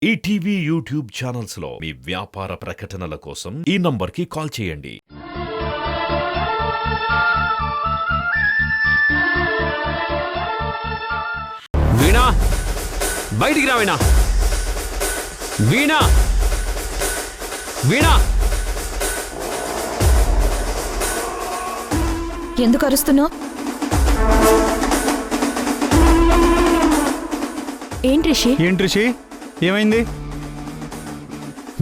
ETV YouTube channels లో మీ వ్యాపార ప్రకటనల కోసం ఈ నంబర్కి కాల్ చేయండి. వీణా, బయటికి రా వీణా. వీణా, వీణా. ఎందుకు అరుస్తున్నావు? ఏంటి రిషి? ఏమైంది?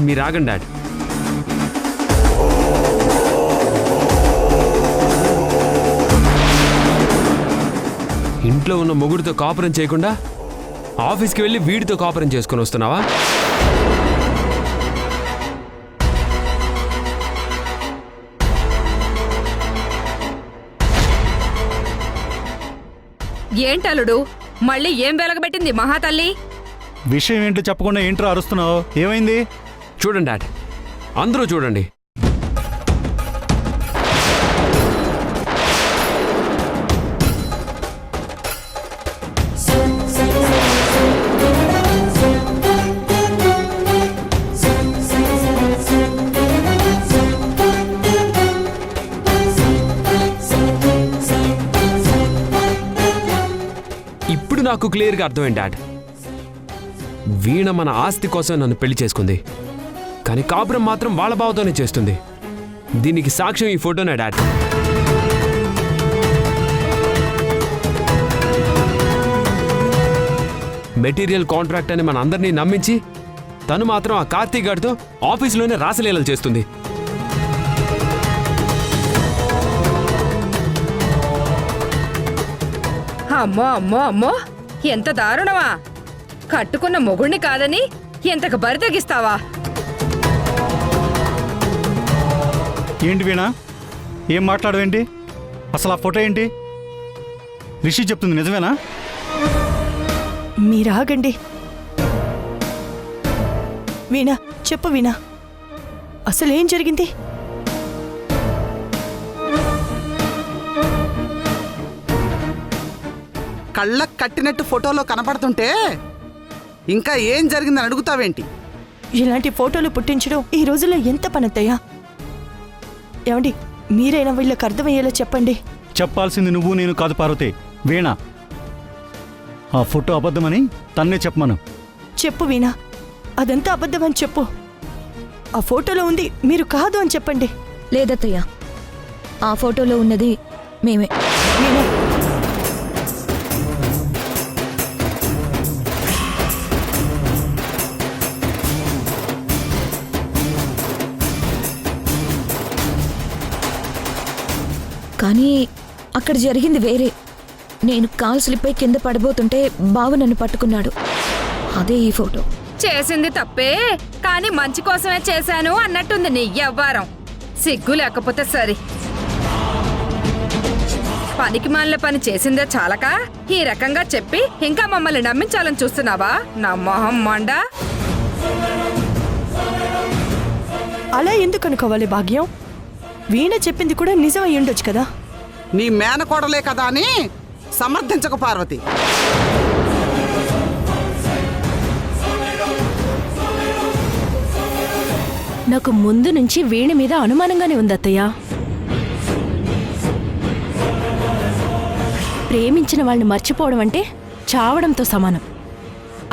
మీరు ఆగండి డాడ్. ఇంట్లో ఉన్న మొగుడితో కాపురం చేయకుండా ఆఫీస్కి వెళ్ళి వీడితో కాపురం చేసుకొని వస్తున్నావా? ఏంటలుడు మళ్ళీ ఏం వెలగబెట్టింది మహాతల్లి? విషయం ఏంటో చెప్పకుండా ఏంట్రా అరుస్తున్నావు? ఏమైంది? చూడండి డాడ్, అందరూ చూడండి. ఇప్పుడు నాకు క్లియర్గా అర్థమైంది డాడ్. వీణ మన ఆస్తి కోసం నన్ను పెళ్లి చేసుకుంది, కానీ కాపురం మాత్రం వాళ్ళ బావతోనే చేస్తుంది. దీనికి సాక్ష్యం ఈ ఫోటోనే డాడ్. మెటీరియల్ కాంట్రాక్ట్ అని మన అందరినీ నమ్మించి తను మాత్రం ఆ కార్తీక్ గారితో ఆఫీసులోనే రాసలీలలు చేస్తుంది. అమ్మో అమ్మో అమ్మో, ఎంత దారుణమా! కట్టుకున్న మొగుణ్ణి కాదని ఎంతకు బరి తగ్గిస్తావా? ఏంటి వీణా, ఏం మాట్లాడవేంటి? అసలు ఆ ఫోటో ఏంటి? రిషి చెప్తుంది నిజమేనా? మీరాగండి. వీణా, చెప్పు వీణా, అసలేం జరిగింది? కళ్ళకు కట్టినట్టు ఫోటోలో కనపడుతుంటే ఇంకా ఏం జరిగిందని అడుగుతావేంటి? ఇలాంటి ఫోటోలు పుట్టించడం ఈ రోజుల్లో ఎంత పనత్తయ్యా? ఏమండి, మీరైనా వీళ్ళకి అర్థమయ్యేలా చెప్పండి. చెప్పాల్సింది నువ్వు నేను కాదు పార్వతి, వీణ. ఆ ఫోటో అబద్ధమని తన్నే చెప్పమను. చెప్పు వీణా, అదంతా అబద్ధమని చెప్పు. ఆ ఫోటోలో ఉంది మీరు కాదు అని చెప్పండి. లేదత్తయ్య, ఆ ఫోటోలో ఉన్నది మేమే. వీణా, కానీ అక్కడ జరిగింది వేరే. నేను కాల్ స్లిప్ అయి కింద పడబోతుంటే బావ నన్ను పట్టుకున్నాడు. అదే ఈ ఫోటో. చేసింది తప్పే, కానీ మంచి కోసమే చేశాను అన్నట్టుంది నీ వ్యవహారం. సిగ్గు లేకపోతే సరి. పనికి మాలిన పని చేసిందే చాలక ఈ రకంగా చెప్పి ఇంకా మమ్మల్ని నమ్మించాలని చూస్తున్నావా? నా మొహం మండా. అలా ఎందుకు అనుకోవాలి భాగ్యం? వీణ చెప్పింది కూడా నిజం అయి ఉండొచ్చు కదా. నీ మేనకోడలే కదా అని సమర్థించకు పార్వతి. నాకు ముందు నుంచి వీణ మీద అనుమానంగానే ఉంది అత్తయ్య. ప్రేమించిన వాళ్ళని మర్చిపోవడం అంటే చావడంతో సమానం.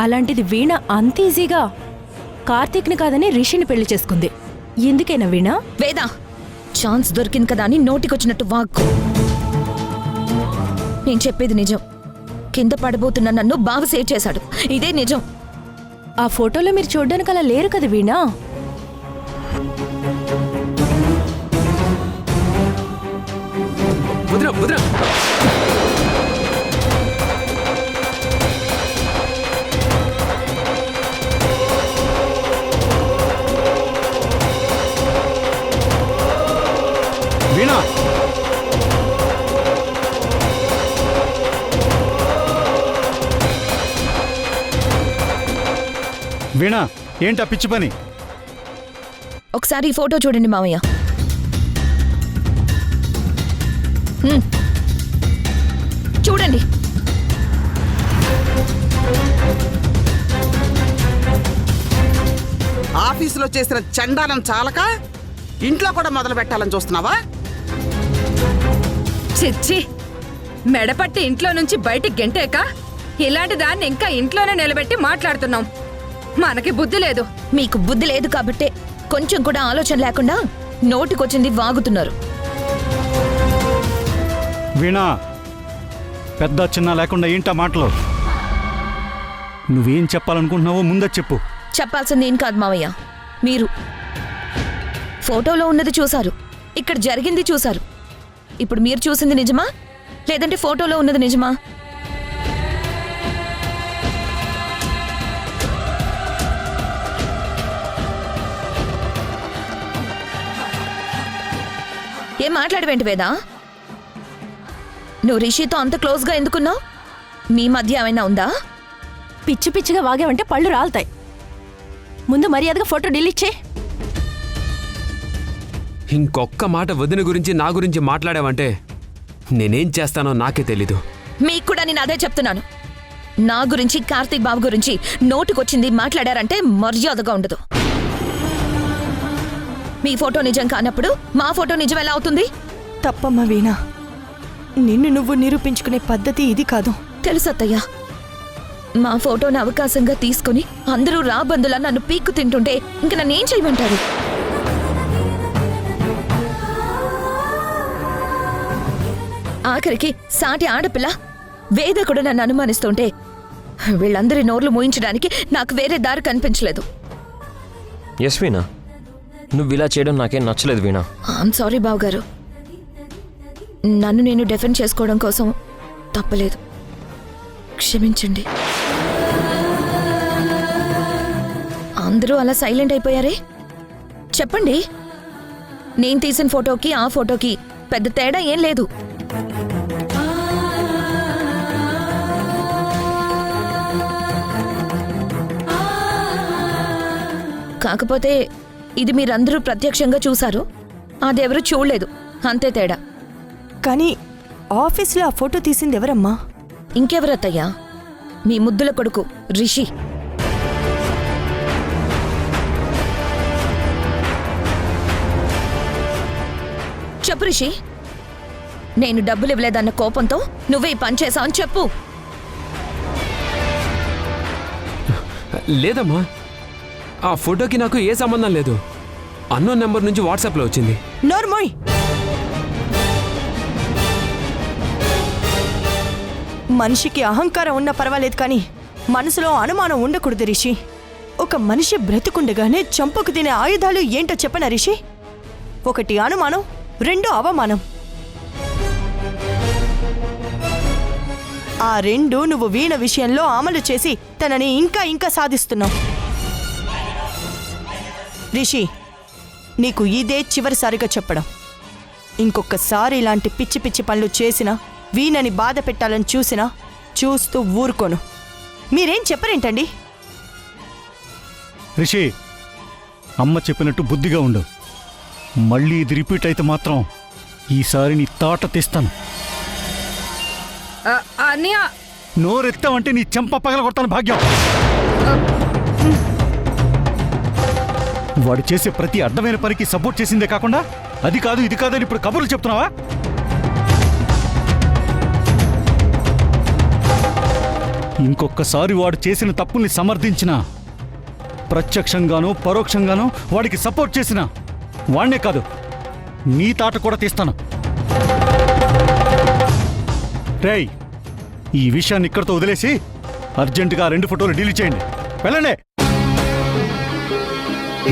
అలాంటిది వీణ అంత ఈజీగా కార్తీక్ని కాదని రిషిని పెళ్లి చేసుకుంది. ఎందుకైనా వీణ? వేదా, ఛాన్స్ దొరికింది కదా అని నోటికొచ్చినట్టు వాక్కు. నేను చెప్పేది నిజం. కింద పడబోతున్న నన్ను బావ సేవ్ చేశాడు. ఇదే నిజం. ఆ ఫోటోలో మీరు చూడ్డానికి అలా లేరు కదా వీణా. వదిరా, వదిరా. వీణా, వీణా, ఏంటా పిచ్చి పని? ఒకసారి ఈ ఫోటో చూడండి మావయ్య. చూడండి. ఆఫీసులో చేసిన చండాలం చాలక ఇంట్లో కూడా మొదలు పెట్టాలని చూస్తున్నావా? చిచ్చి, మెడపట్టి ఇంట్లో నుంచి బయటికి గెంటేక ఇలాంటి దాన్ని ఇంకా ఇంట్లోనే నిలబెట్టి మాట్లాడుతున్నాం. మనకి బుద్ధి లేదు. మీకు బుద్ధి లేదు కాబట్టే కొంచెం కూడా ఆలోచన లేకుండా నోటికొచ్చింది వాగుతున్నారు. వీణా, పెద్ద చిన్న లేకుండా ఏంటా మాటలు? నువ్వేం చెప్పాలనుకుంటున్నావో ముందే చెప్పు. చెప్పాల్సింది ఏం కాదు మావయ్య, మీరు ఫోటోలో ఉన్నది చూశారు, ఇక్కడ జరిగింది చూశారు. ఇప్పుడు మీరు చూసింది నిజమా లేదంటే ఫోటోలో ఉన్నది నిజమా? ఏం మాట్లాడవేంటి వేదా? నువ్వు రిషితో అంత క్లోజ్గా ఎందుకున్నావు? మీ మధ్య ఏమైనా ఉందా? పిచ్చి పిచ్చిగా వాగావంటే పళ్ళు రాలుతాయి. ముందు మర్యాదగా ఫోటో డిలీట్ చేయి. ఇంకొక్క మాట వదిన గురించి నా గురించి మాట్లాడావంటే నేనేం చేస్తానో నాకే తెలీదు. మీకు కూడా నేను అదే చెప్తున్నాను. నా గురించి కార్తీక్ బాబు గురించి నోటుకొచ్చింది మాట్లాడారంటే మర్యాదగా ఉండదు. మీ ఫోటో నిజం కానప్పుడు మా ఫోటో నిజం ఎలా అవుతుంది? తప్పమ్మా వీణా, నిన్ను నువ్వు నిరూపించుకునే పద్ధతి ఇది కాదు. తెలుసత్తయ్యా, మా ఫోటోని అవకాశంగా తీసుకుని అందరూ రాబందులా నన్ను పీక్కు తింటుంటే ఇంక నన్నేం చేయమంటారు? ఆఖరికి సాటి ఆడపిల్ల వేద కూడా నన్ను అనుమానిస్తుంటే వీళ్ళందరి నోర్లు మూయించడానికి నాకు వేరే దారి కనిపించలేదు. ఎస్ వీణా, నువ్వు ఇలా చేయడం నాకేం నచ్చలేదు వీణా. ఐఎమ్ సారీ బావు గారు, నన్ను నేను డిఫెండ్ చేసుకోవడం కోసం తప్పలేదు, క్షమించండి. అందరూ అలా సైలెంట్ అయిపోయారే? చెప్పండి, నేను తీసిన ఫోటోకి ఆ ఫోటోకి పెద్ద తేడా ఏం లేదు. కాకపోతే ఇది మీరందరూ ప్రత్యక్షంగా చూశారు, అదెవరూ చూడలేదు, అంతే తేడా. కానీ ఆఫీస్లో ఆ ఫోటో తీసింది ఎవరమ్మా? ఇంకెవరత్తయ్యా, మీ ముద్దుల కొడుకు రిషి. చెప్పు రిషి, నేను డబ్బులు ఇవ్వలేదన్న కోపంతో నువ్వే ఈ పని చేశావని చెప్పు. లేదమ్మా, ఆ ఫోటోకి నాకు ఏ సంబంధం లేదు. అన్నోన్ నెంబర్ నుంచి వాట్సాప్లో వచ్చింది. నోర్మోయ్, మనిషికి అహంకారం ఉన్నా పర్వాలేదు కానీ మనసులో అనుమానం ఉండకూడదు రిషి. ఒక మనిషి బ్రతుకుండగానే చంపకు తినే ఆయుధాలు ఏంటో చెప్పనా రిషి? ఒకటి అనుమానం, రెండు అవమానం. ఆ రెండు నువ్వు వీణ విషయంలో అమలు చేసి తనని ఇంకా ఇంకా సాధిస్తున్నావు. రిషి, నీకు ఇదే చివరిసారిగా చెప్పడం. ఇంకొకసారి ఇలాంటి పిచ్చి పిచ్చి పనులు చేసినా, వీణని బాధ పెట్టాలని చూసినా చూస్తూ ఊరుకోను. మీరేం చెప్పరేంటండి? రిషి, అమ్మ చెప్పినట్టు బుద్ధిగా ఉండు. మళ్ళీ ఇది రిపీట్ అయితే మాత్రం ఈసారి నీ తాట తీస్తాను. అన్నయ్య, నోరెత్తావంటే నీ చెంప పగలగొడతాను భాగ్యం. వాడు చేసే ప్రతి అడ్డమైన పనికి సపోర్ట్ చేసిందే కాకుండా అది కాదు ఇది కాదని ఇప్పుడు కబుర్లు చెప్తున్నావా? ఇంకొకసారి వాడు చేసిన తప్పుల్ని సమర్థించినా, ప్రత్యక్షంగానో పరోక్షంగానో వాడికి సపోర్ట్ చేసినా వాణ్ణే కాదు నీ తాట కూడా తీస్తాను. రేయ్, ఈ విషయాన్ని ఇక్కడితో వదిలేసి అర్జెంటుగా 2 ఫోటోలు డిలీట్ చేయండి. వెళ్ళండి.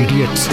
ఇడియట్స్.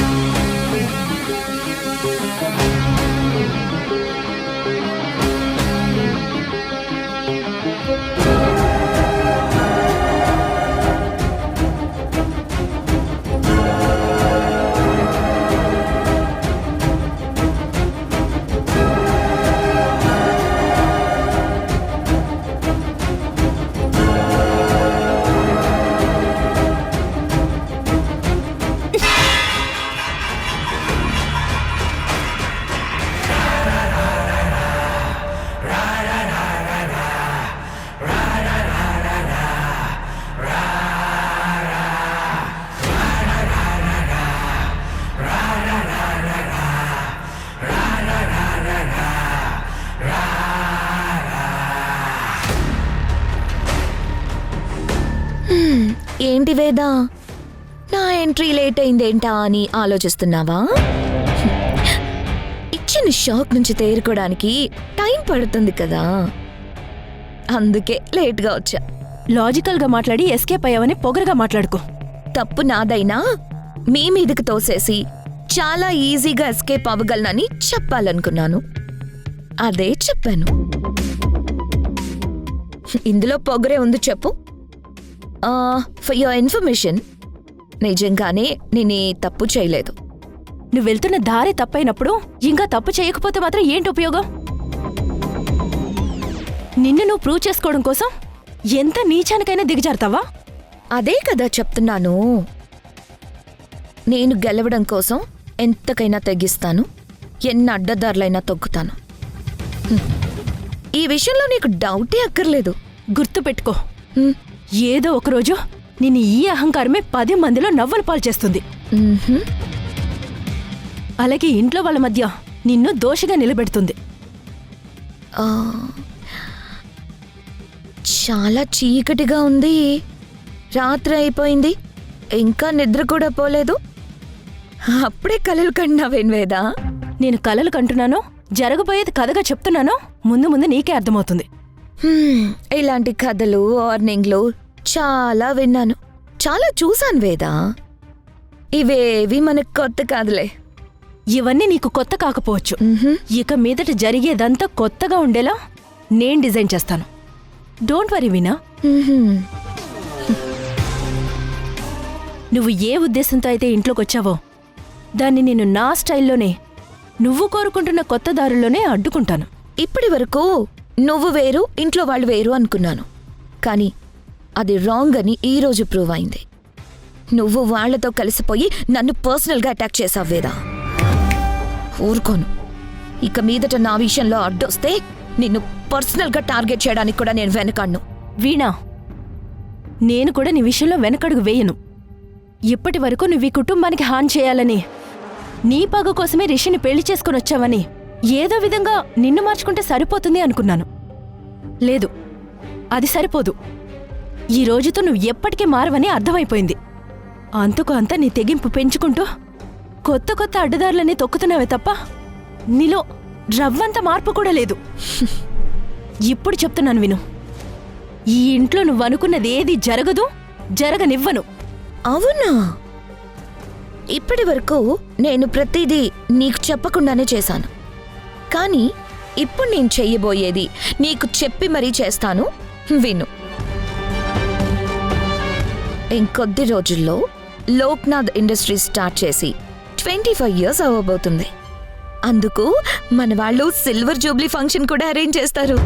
లేదా నా ఎంట్రీ లేట్ అయిందేంటా అని ఆలోచిస్తున్నావా? ఇచ్చిన షాక్ నుంచి తేరుకోవడానికి టైం పడుతుంది కదా, అందుకే లేట్గా వచ్చా. లాజికల్గా మాట్లాడి ఎస్కేప్ అయ్యావని పొగరగా మాట్లాడుకో. తప్పు నాదైనా మీ మీదకి తోసేసి చాలా ఈజీగా ఎస్కేప్ అవ్వగలనని చెప్పాలనుకున్నాను, అదే చెప్పాను. ఇందులో పొగరే ఉంది చెప్పు. ఫర్ యువర్ ఇన్ఫర్మేషన్, నిజంగానే నేను ఈ తప్పు చేయలేదు. నువ్వు వెళ్తున్న దారి తప్పైనప్పుడు ఇంకా తప్పు చేయకపోతే మాత్రం ఏంటి ఉపయోగం? నిన్ను నువ్వు ప్రూవ్ చేసుకోవడం కోసం ఎంత నీచానికైనా దిగజారుతావా? అదే కదా చెప్తున్నాను. నేను గెలవడం కోసం ఎంతకైనా తెగిస్తాను, ఎన్ని అడ్డదారులైనా తొక్కుతాను. ఈ విషయంలో నీకు డౌటే అక్కర్లేదు. గుర్తుపెట్టుకో, ఏదో ఒకరోజు నిన్ను ఈ అహంకారమే 10 మందిలో నవ్వుల పాలు చేస్తుంది. మ్మ్హ్మ్. అలాగే ఇంట్లో వాళ్ళ మధ్య నిన్ను దోషిగా నిలబెడుతుంది. ఆ, చాలా చీకటిగా ఉంది. రాత్రి అయిపోయింది, ఇంకా నిద్ర కూడా పోలేదు. అప్పుడే కలలు కన్నావేం వేదా? నేను కలలు కంటున్నానో జరగబోయేది కథగా చెప్తున్నానో ముందు ముందు నీకే అర్థమవుతుంది. ఇలాంటి కథలు, వార్నింగ్లు చాలా విన్నాను, చాలా చూశాను వేదా. ఇవేవి మనకు కొత్త కాదులే. ఇవన్నీ నీకు కొత్త కాకపోవచ్చు. మ్మ్హ్మ్. ఇక మీదట జరిగేదంతా కొత్తగా ఉండేలా నేను డిజైన్ చేస్తాను. డోంట్ వరీ వీణా. మ్మ్హ్మ్. నువ్వు ఏ ఉద్దేశంతో అయితే ఇంట్లోకి వచ్చావో దాన్ని నేను నా స్టైల్లోనే, నువ్వు కోరుకుంటున్న కొత్త దారుల్లోనే అడ్డుకుంటాను. ఇప్పటి వరకు నువ్వు వేరు, ఇంట్లో వాళ్ళు వేరు అనుకున్నాను, కానీ అది రాంగ్ అని ఈరోజు ప్రూవ్ అయింది. నువ్వు వాళ్లతో కలిసిపోయి నన్ను పర్సనల్గా అటాక్ చేసావు వేదా. ఊరుకోను. ఇక మీదట నా విషయంలో అడ్డొస్తే నిన్ను పర్సనల్గా టార్గెట్ చేయడానికి కూడా నేను వెనకాడ్ను. వీణా, నేను కూడా నీ విషయంలో వెనకడుగు వేయను. ఇప్పటి వరకు నువ్వు ఈ కుటుంబానికి హాని చేయాలని, నీ పగ కోసమే రిషిని పెళ్లి చేసుకుని వచ్చావని ఏదో విధంగా నిన్ను మార్చుకుంటే సరిపోతుంది అనుకున్నాను. లేదు, అది సరిపోదు. ఈ రోజుతో నువ్వు ఎప్పటికీ మారవని అర్థమైపోయింది. అంతకు అంతా నీ తెగింపు పెంచుకుంటూ కొత్త కొత్త అడ్డదారులని తొక్కుతున్నావే తప్ప నీలో రవ్వంత మార్పు కూడా లేదు. ఇప్పుడు చెప్తున్నాను విను, ఈ ఇంట్లో నువ్వు అనుకున్నది ఏది జరగదు, జరగనివ్వను. అవునా? ఇప్పటి వరకు నేను ప్రతిదీ నీకు చెప్పకుండానే చేశాను, కానీ ఇప్పుడు నేను చెయ్యబోయేది నీకు చెప్పి మరీ చేస్తాను, విను. ఇంకొద్ది రోజుల్లో లోక్నాథ్ ఇండస్ట్రీస్ స్టార్ట్ చేసి 25 ఇయర్స్ అవ్వబోతుంది. అందుకు మన వాళ్ళు సిల్వర్ జూబ్లీ ఫంక్షన్ కూడా అరేంజ్ చేస్తారు.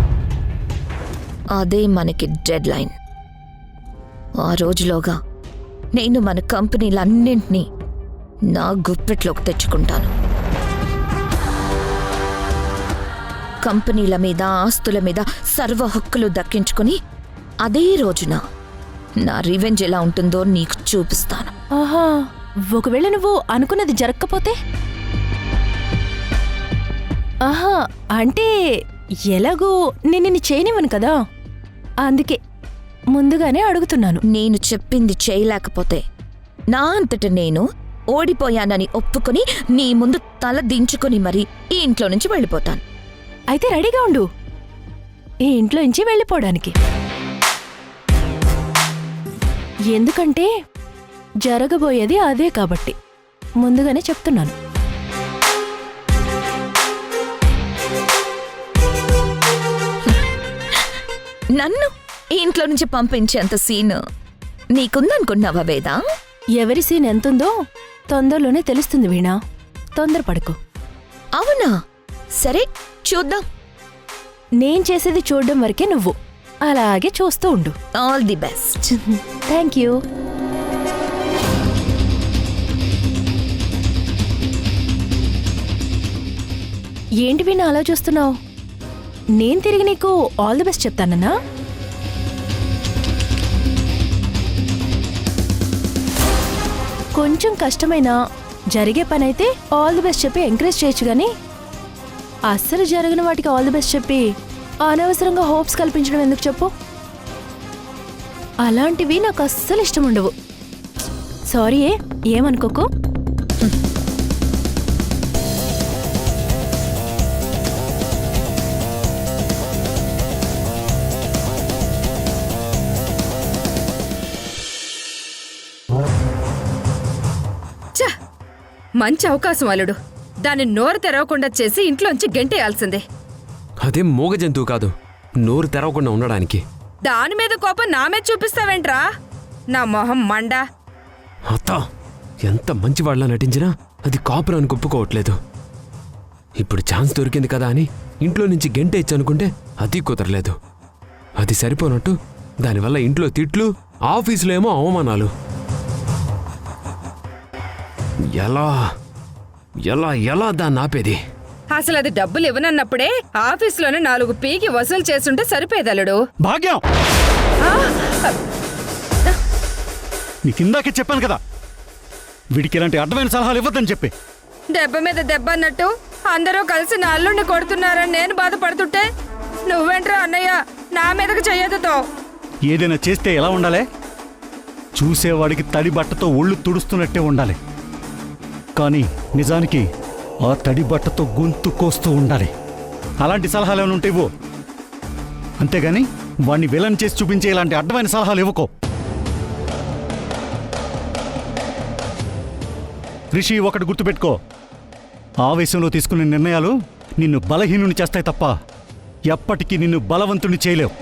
అదే మనకి డెడ్ లైన్. ఆ రోజులోగా నేను మన కంపెనీలన్నింటినీ నా గుప్పెట్లోకి తెచ్చుకుంటాను. కంపెనీల మీద, ఆస్తుల మీద సర్వ హక్కులు దక్కించుకుని అదే రోజున నా రివెంజ్ ఎలా ఉంటుందో నీకు చూపిస్తాను. ఆహా, ఒకవేళ నువ్వు అనుకున్నది జరగకపోతే? ఆహా, అంటే ఎలాగూ నేను చేయనివ్వను కదా, అందుకే ముందుగానే అడుగుతున్నాను. నేను చెప్పింది చేయలేకపోతే నా అంతట నేను ఓడిపోయానని ఒప్పుకొని నీ ముందు తల దించుకుని మరీ ఈ ఇంట్లో నుంచి వెళ్ళిపోతాను. అయితే రెడీగా ఉండు ఈ ఇంట్లో నుంచి వెళ్ళిపోవడానికి. ఎందుకంటే జరగబోయేది అదే కాబట్టి ముందుగానే చెప్తున్నాను. నన్ను ఈ ఇంట్లో నుంచి పంపించేంత సీన్ నీకుందనుకున్నావా వేదా? ఎవరి సీన్ ఎంతుందో తొందరలోనే తెలుస్తుంది వీణా, తొందరపడుకో. అవునా? సరే చూద్దాం. నేను చేసేది చూడడం వరకే నువ్వు అలాగే చూస్తూ ఉండు. All the best. Thank you. ఏంటి వీణా అలా చూస్తున్నావు? నేను తిరిగి నీకు ఆల్ ది బెస్ట్ చెప్తానన్నా? కొంచెం కష్టమైనా జరిగే పనైతే ఆల్ ది బెస్ట్ చెప్పి ఎంకరేజ్ చేయొచ్చు కానీ అస్సలు జరగని వాటికి ఆల్ ది బెస్ట్ చెప్పి అనవసరంగా హోప్స్ కల్పించడం ఎందుకు చెప్పు? అలాంటివి నాకు అస్సలు ఇష్టం ఉండవు. సారీ ఏమనుకోకు. ఛ! మంచి అవకాశం అల్లుడు. దాన్ని నోరు తెరవకుండా చేసి ఇంట్లోంచి గెంటేయాల్సిందే. అదేం మూగ జంతువు కాదు, నోరు తెరవకుండా ఉండడానికి. దాని మీద కోపం నా మీద చూపిస్తావేంట్రా? నా మొహం మండా. అత్త, ఎంత మంచివాళ్ళ నటించినా అది కాపురానికి ఒప్పుకోవట్లేదు. ఇప్పుడు ఛాన్స్ దొరికింది కదా అని ఇంట్లో నుంచి గెంటేయచ్చు అనుకుంటే అది కుదరలేదు. అది సరిపోనట్టు దానివల్ల ఇంట్లో తిట్లు, ఆఫీసులో ఏమో అవమానాలు. ఎలా ఎలా ఎలా దాన్ని ఆపేది? అసలు అది డబ్బులు ఇవ్వనన్నప్పుడే ఆఫీసులోనే 4 పీకి వసూలు చేస్తుంటే సరిపోయేదల్లుడు. భాగ్యం, నీకు ఇందాకే చెప్పాను కదా వీడికి ఇలాంటి అడ్డమైన సలహాలు ఇవ్వద్దని చెప్పి. దెబ్బ మీద దెబ్బ అన్నట్టు అందరూ కలిసి నా అల్లుడిని కొడుతున్నారని నేను బాధపడుతుంటే నువ్వేంట్రా అన్నయ్య నా మీదకి చెయ్యదుతో. ఏదైనా చేస్తే ఎలా ఉండాలి? చూసేవాడికి తడి బట్టతో ఒళ్ళు తుడుస్తున్నట్టే ఉండాలి. కానీ నిజానికి ఆ తడి బట్టతో గొంతు కోస్తూ ఉండాలి. అలాంటి సలహాలు ఏమైనా ఉంటే ఇవ్వు. అంతేగాని వాణ్ణి విలన్ చేసి చూపించే ఇలాంటి అడ్డమైన సలహాలు ఇవ్వకో. రిషి, ఒకటి గుర్తుపెట్టుకో, ఆవేశంలో తీసుకునే నిర్ణయాలు నిన్ను బలహీనుని చేస్తాయి తప్ప ఎప్పటికీ నిన్ను బలవంతుని చేయలేవు.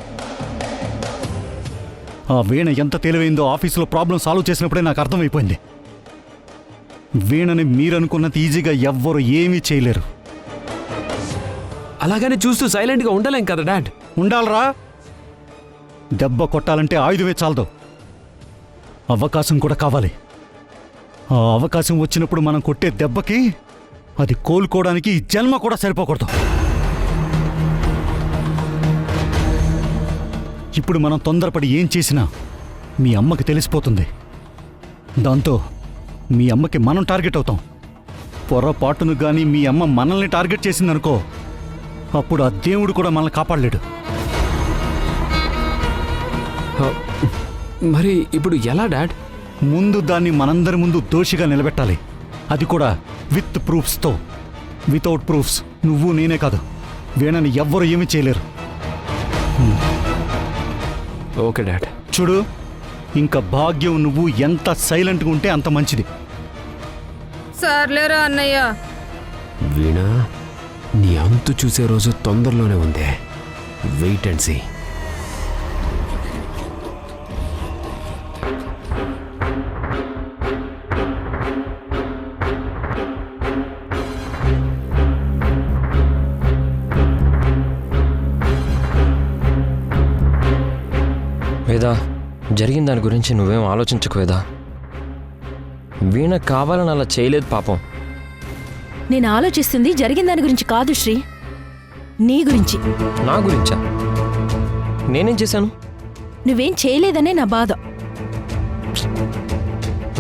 ఆ వీణ ఎంత తెలివైందో ఆఫీసులో ప్రాబ్లం సాల్వ్ చేసినప్పుడే నాకు అర్థమైపోయింది. వీణని మీరనుకున్నంత ఈజీగా ఎవ్వరు ఏమీ చేయలేరు. అలాగని చూస్తూ సైలెంట్గా ఉండలేం కదా డాడ్. ఉండాలరా. దెబ్బ కొట్టాలంటే ఆయుధమే చాలదు, అవకాశం కూడా కావాలి. ఆ అవకాశం వచ్చినప్పుడు మనం కొట్టే దెబ్బకి అది కోలుకోవడానికి ఈ జన్మ కూడా సరిపోకూడదు. ఇప్పుడు మనం తొందరపడి ఏం చేసినా మీ అమ్మకి తెలిసిపోతుంది. దాంతో మీ అమ్మకి మనం టార్గెట్ అవుతాం. పొరపాటును కానీ మీ అమ్మ మనల్ని టార్గెట్ చేసిందనుకో, అప్పుడు ఆ దేవుడు కూడా మనల్ని కాపాడలేడు. మరి ఇప్పుడు ఎలా డాడ్? ముందు దాన్ని మనందరి ముందు దోషిగా నిలబెట్టాలి. అది కూడా విత్ ప్రూఫ్స్తో. వితౌట్ ప్రూఫ్స్ నువ్వు నేనే కాదు, వీణని ఎవ్వరూ ఏమీ చేయలేరు. Okay dad. చూడు, ఇంకా భాగ్యం నువ్వు ఎంత సైలెంట్గా ఉంటే అంత మంచిది. సర్లేరా అన్నయ్య. వీణా, నీ అంతు చూసే రోజు తొందరలోనే ఉంది. Wait and see. వేదా, జరిగిన దాని గురించి నువ్వేం ఆలోచించకు వేదా. వీణ కావాలని అలా చేయలేదు పాపం. నేను ఆలోచిస్తుంది జరిగిన దాని గురించి కాదు శ్రీ, నీ గురించి. నా గురించా? నేనేం చేశాను? నువ్వేం చేయలేదనే నా బాధ.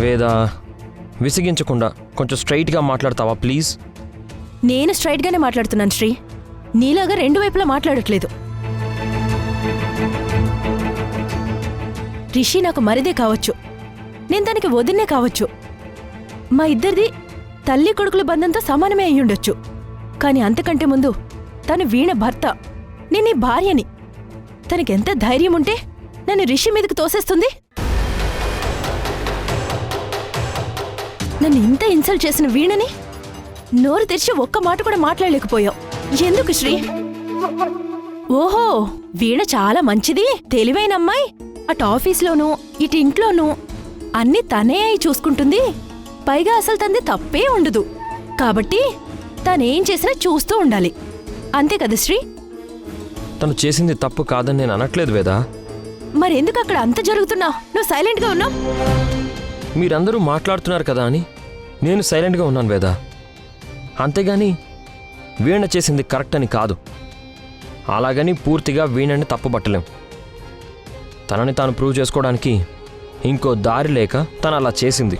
వేదా, విసిగించకుండా కొంచెం స్ట్రైట్గా మాట్లాడతావా ప్లీజ్? నేను స్ట్రైట్గానే మాట్లాడుతున్నాను శ్రీ, నీలాగా 2 వైపులా మాట్లాడట్లేదు. రిషి నాకు మరిదే కావచ్చు, నేను తనకి వదిన్నే కావచ్చు, మా ఇద్దరిది తల్లి కొడుకుల బంధంతో సమానమే అయ్యుండొచ్చు. కానీ అంతకంటే ముందు తను వీణ భర్త, నేను నీ భార్యని. తనకెంత ధైర్యం ఉంటే నన్ను రిషి మీదకి తోసేస్తుంది? నన్ను ఇంత ఇన్సల్ట్ చేసిన వీణని నోరు తెరిచి ఒక్క మాట కూడా మాట్లాడలేకపోయావు. ఎందుకు శ్రీ? ఓహో, వీణ చాలా మంచిది, తెలివైన అమ్మాయి. అటు ఆఫీస్లోనూ ఇటు ఇంట్లోనూ అన్నీ తనే అయి చూసుకుంటుంది. పైగా అసలు తంది తప్పే ఉండదు. కాబట్టి తనేం చేసినా చూస్తూ ఉండాలి, అంతే కదా శ్రీ? తను చేసింది తప్పు కాదని నేను అనట్లేదు వేదా. మరెందుకు అక్కడ అంత జరుగుతున్నావు? నువ్వు సైలెంట్గా ఉన్నావు. మీరందరూ మాట్లాడుతున్నారు కదా అని నేను సైలెంట్గా ఉన్నాను వేదా. అంతేగాని వీణ చేసింది కరెక్ట్ అని కాదు. అలాగని పూర్తిగా వీణని తప్పుబట్టలేం. తనని తాను ప్రూవ్ చేసుకోవడానికి ఇంకో దారి లేక తను అలా చేసింది.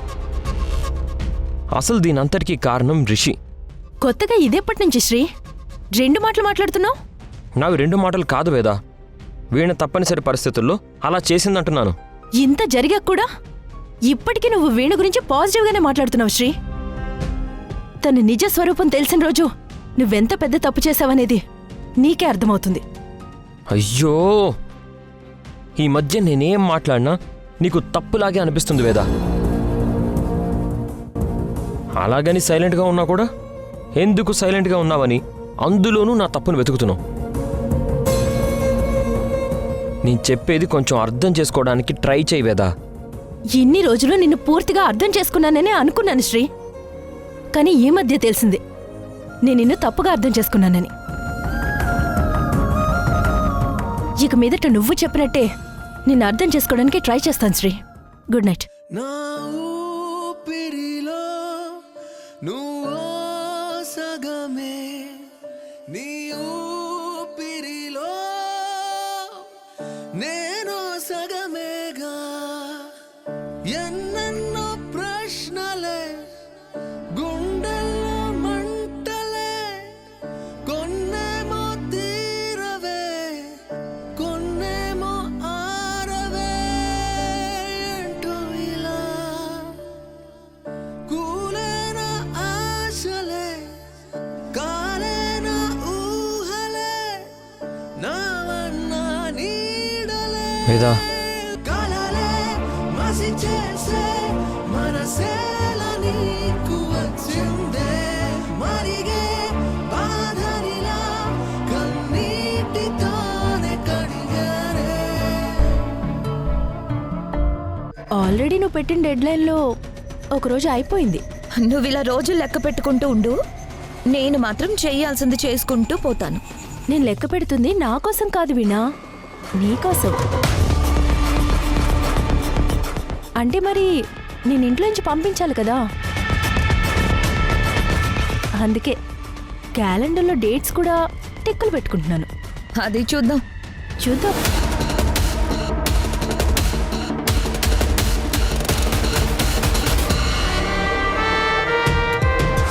అసలు దీనంతటికీ కారణం రిషి. కొత్తగా ఇదేపటి నుంచి శ్రీ 2 మాటలు మాట్లాడుతున్నావు? నావి 2 మాటలు కాదు వేదా. వీణ తప్పనిసరి పరిస్థితుల్లో అలా చేసిందంటున్నాను. ఇంత జరిగాక కూడా ఇప్పటికీ నువ్వు వీణ గురించి పాజిటివ్గానే మాట్లాడుతున్నావు శ్రీ. తన నిజ స్వరూపం తెలిసిన రోజు నువ్వెంత పెద్ద తప్పు చేశావనేది నీకే అర్థమవుతుంది. అయ్యో, ఈ మధ్య నేనేం మాట్లాడినా నీకు తప్పులాగే అనిపిస్తుంది వేద. అలాగని సైలెంట్గా ఉన్నా కూడా ఎందుకు సైలెంట్గా ఉన్నావని అందులోనూ నా తప్పును వెతుకుతున్నావు. నేను చెప్పేది కొంచెం అర్థం చేసుకోవడానికి ట్రై చేయి వేద. ఇన్ని రోజులు నిన్ను పూర్తిగా అర్థం చేసుకున్నాననే అనుకున్నాను శ్రీ. కానీ ఈ మధ్య తెలిసింది నేను నిన్ను తప్పుగా అర్థం చేసుకున్నానని. ఇక మీదట నువ్వు చెప్పినట్టే నిన్ను అర్థం చేసుకోవడానికి ట్రై చేస్తాను శ్రీ. Good night. నా ఊపిరిలో నువ్వు సగమే, నీ ఊపిరిలో నేను సగమేగా. ఎన్నెన్నో ప్రశ్నలే గుండెల్లో మంటలే, కొన్నేమో తీరవే కొన్నేమో ఆరవే. ఏంటో ఇలా కూలేన ఆశలే కాలేన ఊహలే, నావన్నా నీడలే వేదా, కలలే మసి చేసే మనసేల నీకు వచ్చిందే. మరిగే బాధనిలా కన్నీటితోనే కడిగానే. ఆల్రెడీ నువ్వు పెట్టిన డెడ్లైన్లో ఒకరోజు అయిపోయింది. నువ్విలా రోజులు లెక్క పెట్టుకుంటూ ఉండు, నేను మాత్రం చెయ్యాల్సింది చేసుకుంటూ పోతాను. నేను లెక్క పెడుతుంది నా కోసం కాదు వీణా, నీకోసం. అంటే మరి నేను ఇంట్లో నుంచి పంపించాలి కదా, అందుకే క్యాలెండర్లో డేట్స్ కూడా టిక్కులు పెట్టుకుంటున్నాను. అది చూద్దాం. చూద్దాం.